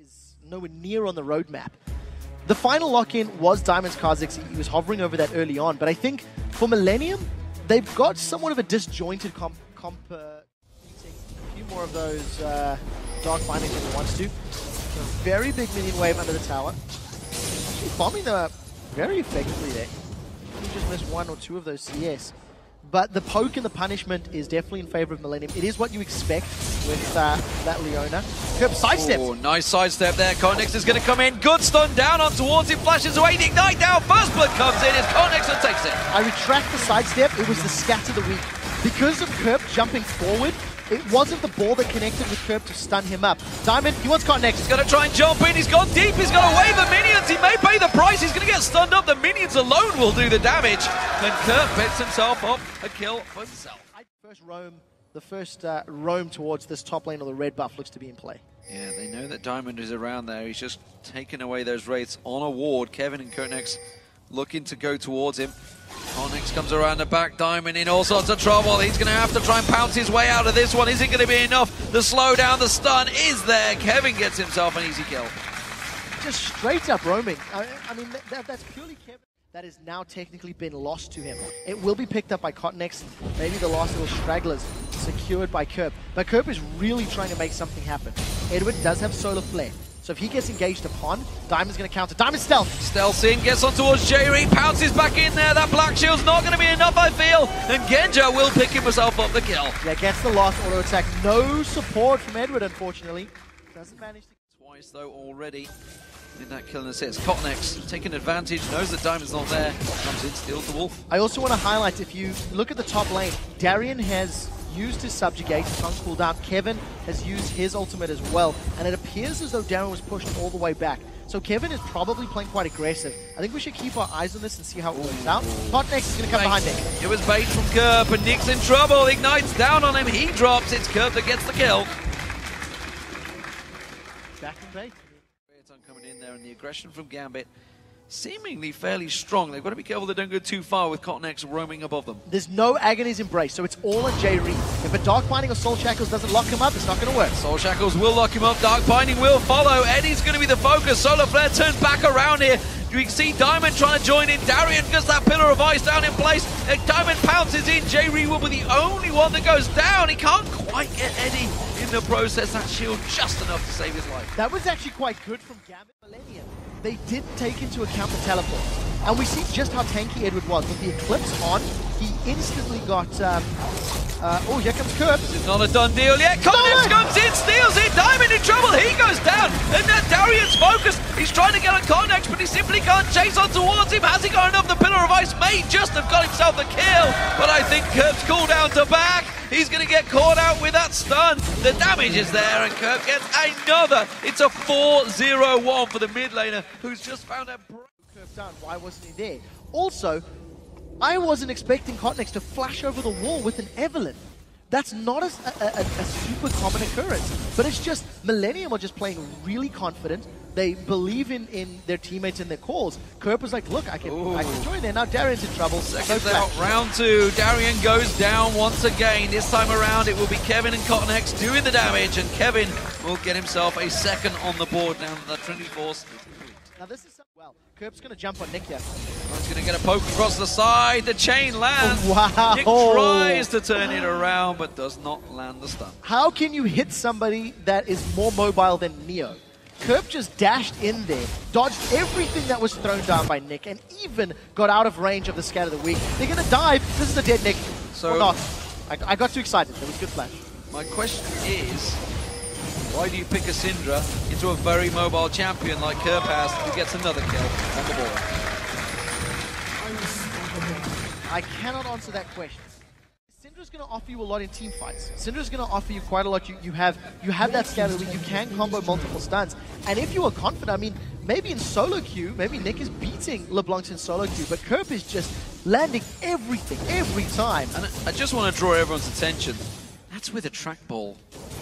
is nowhere near on the roadmap. The final lock-in was Diamond's Kha'zix. He was hovering over that early on, but I think for Millenium, they've got somewhat of a disjointed a few more of those dark findings than he wants to. A very big minion wave under the tower. Actually bombing them up very effectively there. He just missed one or two of those CS. But the poke and the punishment is definitely in favor of Millenium. It is what you expect with that Leona. Kerp sidestep. Oh, nice sidestep there. Kottenx is going to come in. Good stun down on towards him. Flashes away. The ignite down. First blood comes in as Kottenx and takes it. I retract the sidestep. It was the scatter the weak. Because of Kerp jumping forward, it wasn't the ball that connected with Kerp to stun him up. Diamond, he wants Kottenx. He's going to try and jump in. He's gone deep. He's got to wave the minions. He may pay the price. He's going to get stunned up. The minions alone will do the damage. And Kerp picks himself up a kill for himself. The first roam towards this top lane of the red buff looks to be in play. Yeah, they know that Diamond is around there. He's just taken away those wraiths on a ward. Kevin and Kottenx looking to go towards him. Kottenx comes around the back, Diamond in all sorts of trouble. He's going to have to try and pounce his way out of this one. Is it going to be enough? The slow down, the stun is there. Kevin gets himself an easy kill. Just straight up roaming. I mean, that's purely Kevin. That has now technically been lost to him. It will be picked up by Kottenx. Maybe the last little stragglers secured by Kerp. But Kerp is really trying to make something happen. Edward does have solar flare. So if he gets engaged upon, Diamond's going to counter. Diamond stealth. Stealth in, gets on towards Jree, pounces back in there. That black shield's not going to be enough, I feel. And Genja will pick himself up the kill. Yeah, gets the last auto attack. No support from Edward, unfortunately. Doesn't manage to... Twice, though, already in that kill and assist. Kottenx taking advantage, knows that Diamond's not there. Comes in, steals the wolf. I also want to highlight, if you look at the top lane, Darien has used his subjugate, his tongue cool down. Kevin has used his ultimate as well, and it appears as though Darien was pushed all the way back. So Kevin is probably playing quite aggressive. I think we should keep our eyes on this and see how it works out. Kottenx is going to come behind Nick. It was bait from Kerp, and Nick's in trouble. Ignites down on him. He drops. It's Kerp that gets the kill. Back in bait. Creaton coming in there, and the aggression from Gambit seemingly fairly strong. They've got to be careful they don't go too far with Kottenx roaming above them. There's no Agony's Embrace, so it's all on Jree. If a Dark Binding or Soul Shackles doesn't lock him up, it's not going to work. Soul Shackles will lock him up. Dark Binding will follow. Eddie's going to be the focus. Solar Flare turned back around here. You can see Diamond trying to join in. Darien gets that Pillar of Ice down in place. Diamond pounces in. Jree will be the only one that goes down. He can't quite get Eddie in the process. That shield just enough to save his life. That was actually quite good from Gambit Millenium. They did take into account the teleport. And we see just how tanky Edward was. With the Eclipse on, he instantly got... oh, here comes Kerp. This is not a done deal yet. Kottenx comes in, steals it. Diamond in trouble. He goes down. And now Darien's focused. He's trying to get on Kottenx, but he simply can't chase on towards him. Has he got enough? The Pillar of Ice may just have got himself the kill. But I think Kerp's cooldown to back. He's going to get caught out with that stun. The damage is there, and Kerp gets another. It's a 4-0-1 for the mid laner, who's just found a break. Kerp down. Why wasn't he there? Also, I wasn't expecting Kottenx to flash over the wall with an Evelynn. That's not a super common occurrence. But it's just, Millenium are just playing really confident. They believe in their teammates and their calls. Kerp was like, look, I can join there. Now Darien's in trouble. Seconds out, round two. Darien goes down once again. This time around, it will be Kevin and Kottenx doing the damage, and Kevin will get himself a second on the board now that the Trinity Force is complete. Now this is well. Kerp's going to jump on Nick here. He's going to get a poke across the side. The chain lands. Oh, wow. Nick tries to turn it around, but does not land the stun. How can you hit somebody that is more mobile than Neo? Kerp just dashed in there, dodged everything that was thrown down by Nick, and even got out of range of the Scat of the Week. They're going to dive. This is a dead Nick. So, or not. I got too excited. There was good flash. My question is, why do you pick a Syndra into a very mobile champion like Kerp has, who gets another kill on the board? I cannot answer that question. Syndra's going to offer you a lot in team fights. Syndra's going to offer you quite a lot. You have that scatter where you can combo multiple stuns. And if you are confident, I mean, maybe in solo queue, maybe Nick is beating LeBlanc's in solo queue, but Kerp is just landing everything, every time. And I just want to draw everyone's attention. That's with a trackball.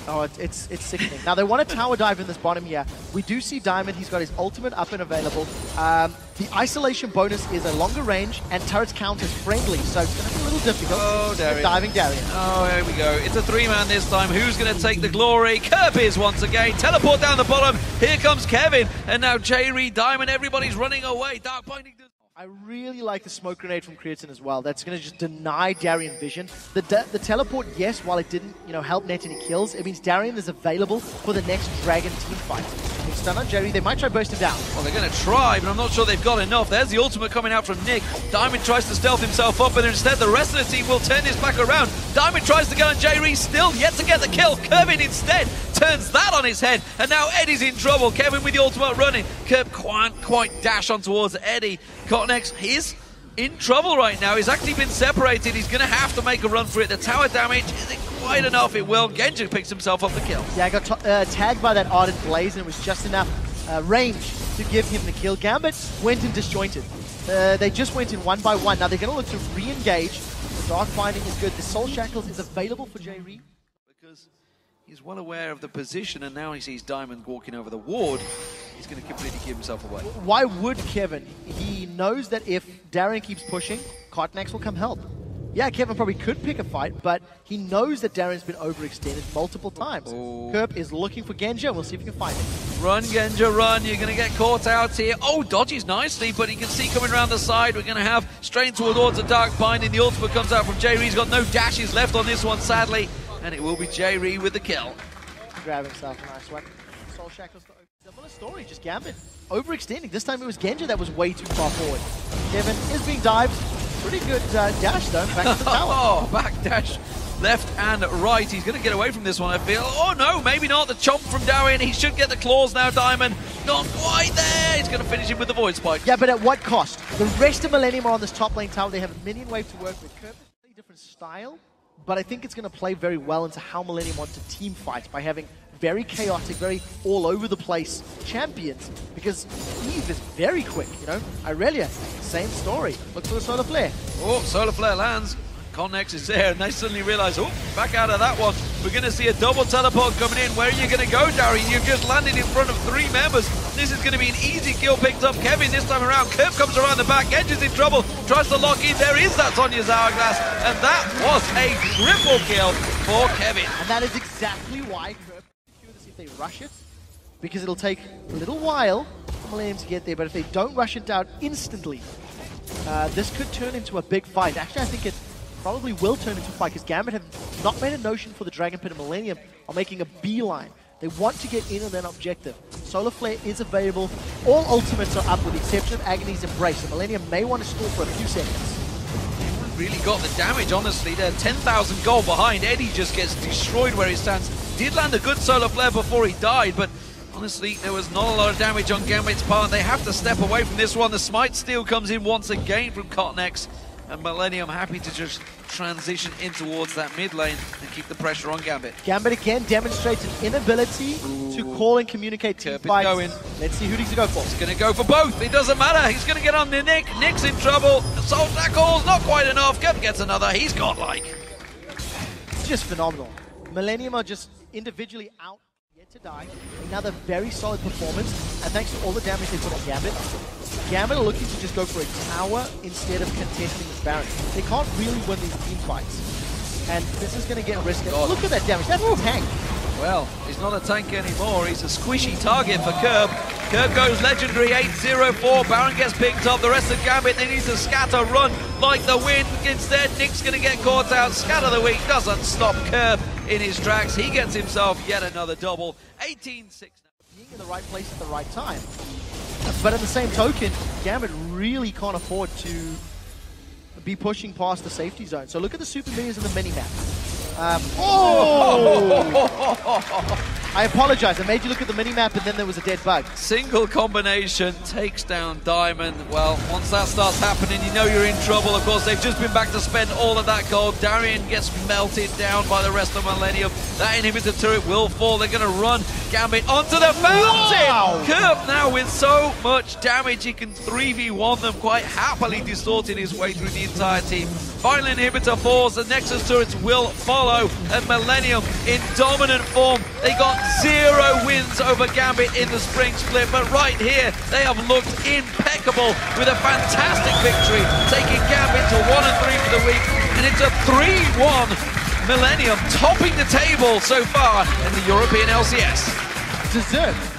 Oh, it's sickening. Now, they want to tower dive in this bottom here. We do see Diamond. He's got his ultimate up and available. The isolation bonus is a longer range, and turrets count as friendly, so it's going to be a little difficult. Oh, Darien. Diving Darien. Oh, here we go. It's a 3-man this time. Who's going to take the glory? Kerp is once again. Teleport down the bottom. Here comes Kevin. And now Jree, Diamond, everybody's running away. Dark Binding does... I really like the smoke grenade from Creaton as well. That's going to just deny Darien vision. The teleport, yes, while it didn't, help net any kills, it means Darien is available for the next Dragon team fight. They stun on Jree. They might try burst him down. Well, they're going to try, but I'm not sure they've got enough. There's the ultimate coming out from Nick. Diamond tries to stealth himself up, and instead the rest of the team will turn this back around. Diamond tries to go on Jree, still yet to get the kill. Kevin instead turns that on his head, and now Eddie's in trouble. Kevin with the ultimate running. Kerp can't quite dash on towards Eddie. Kottenx, he's in trouble right now. He's actually been separated. He's going to have to make a run for it. The tower damage isn't quite enough. It will. Genja picks himself up the kill. Yeah, I got tagged by that Ardent Blaze, and it was just enough range to give him the kill. Gambit went in disjointed. They just went in one by one. Now they're going to look to re-engage. The Dark Binding is good. The Soul Shackles is available for Jree. Because he's well aware of the position, and now he sees Diamond walking over the ward. He's going to completely give himself away. Why would Kevin? He knows that if Darien keeps pushing, Kottenx will come help. Yeah, Kevin probably could pick a fight, but he knows that Darien's been overextended multiple times. Kerp is looking for Genja, and we'll see if he can find him. Run, Genja, run. You're going to get caught out here. Oh, dodges nicely, but he can see coming around the side. We're going to have straight towards a Dark Binding. The ultimate comes out from Jree. He's got no dashes left on this one, sadly. And it will be Jree with the kill. Grab himself a nice one. Soul Shackles. Similar story, just Gambit overextending. This time it was Genja that was way too far forward. Kevin is being dived. Pretty good dash though, back to the tower. Oh, back dash left and right. He's going to get away from this one, I feel. Oh no, maybe not. The chomp from Darien. He should get the claws now, Diamond. Not quite there. He's going to finish him with the Void Spike. Yeah, but at what cost? The rest of Millenium are on this top lane tower. They have a minion wave to work with. Kerp is a really different style, but I think it's going to play very well into how Millenium want to team fight by having very chaotic, very all over the place champions, because Eve is very quick, Irelia, same story. Look for the Solar Flare. Oh, Solar Flare lands. Kottenx is there, and they suddenly realize, oh, back out of that one. We're going to see a double teleport coming in. Where are you going to go, Darien? You've just landed in front of 3 members. This is going to be an easy kill picked up. Kevin this time around. Kerp comes around the back. Genja's in trouble. Tries to lock in. There is that Sonya's Hourglass, and that was a triple kill for Kevin. And that is exactly why Kerp secure this if they rush it, because it'll take a little while for Millenium to get there, but if they don't rush it down instantly, this could turn into a big fight. Actually, I think it probably will turn into a fight, because Gambit have not made a notion for the Dragon Pit of Millenium are making a beeline. They want to get in on that objective. Solar Flare is available. All ultimates are up with the exception of Agony's Embrace. So Millenium may want to stall for a few seconds. Really got the damage, honestly. They're 10,000 gold behind. Eddie just gets destroyed where he stands. Did land a good Solar Flare before he died, but honestly, there was not a lot of damage on Gambit's part. They have to step away from this one. The Smite Steal comes in once again from Kottenx. And Millenium happy to just transition in towards that mid lane and keep the pressure on Gambit. Gambit again demonstrates an inability to call and communicate team fights. Going. Let's see who he's going to go for. He's going to go for both. It doesn't matter. He's going to get on the Nick. Nick's in trouble. Soul Shackles, not quite enough. Kerp gets another. He's godlike. It's just phenomenal. Millenium are just individually out yet to die. Another very solid performance. And thanks to all the damage they put on Gambit, Gambit are looking to just go for a tower instead of contesting this Baron. They can't really win these team fights. And this is going to get risky. Look at that damage. That's a tank. Well, he's not a tank anymore. He's a squishy target for Kerp. Kerp goes legendary 8-0-4. Baron gets picked up. The rest of Gambit, they need to scatter, run like the wind. Instead, Nick's going to get caught out. Scatter the weak doesn't stop Kerp in his tracks. He gets himself yet another double. 18-6. Being in the right place at the right time. But at the same token, Gambit really can't afford to be pushing past the safety zone. So look at the super minions in the mini-map. I apologize. I made you look at the mini-map and then there was a dead bug. Single combination takes down Diamond. Well, once that starts happening, you know you're in trouble. Of course, they've just been back to spend all of that gold. Darien gets melted down by the rest of Millenium. That inhibitor turret will fall. They're going to run Gambit onto the fountain. Wow. Kerp now with so much damage, he can 3v1 them quite happily, distorting his way through the entire team. Final inhibitor falls, the Nexus turrets will follow, and Millenium in dominant form. They got 0 wins over Gambit in the spring split, but right here, they have looked impeccable with a fantastic victory, taking Gambit to 1-3 for the week, and it's a 3-1 Millenium topping the table so far in the European LCS. Deserved.